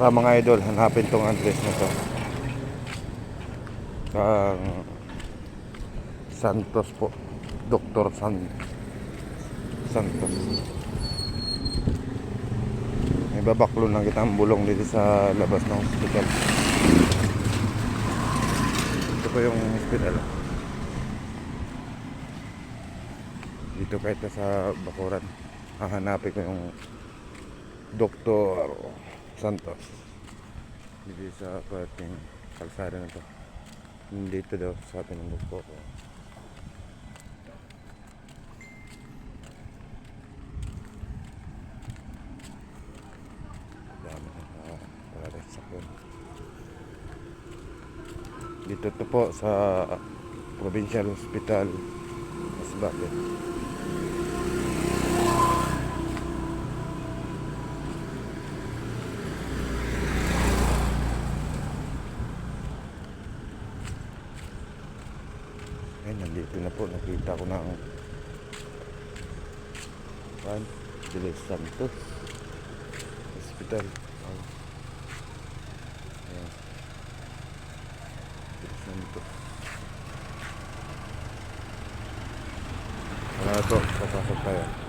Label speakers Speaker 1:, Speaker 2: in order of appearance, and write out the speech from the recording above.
Speaker 1: Mga idol, hanapin tong address na to. Ang Santos po. Dr. Santos. May babaklo na kitang bulong dito sa labas ng hospital. Ito po yung hospital. Dito kahit sa bakuran, hahanapin ko yung Dr. Santos. Dito sa parting kalsada na to. Dito daw sa atin ng doktor. Dami na sakyan. Dito to po sa Provincial Hospital Masbate. Ay, nandito na po. Nakita ko na ang Dilis Santos Hospital. Ayan. Dilis Santos. Ito, papasok tayo.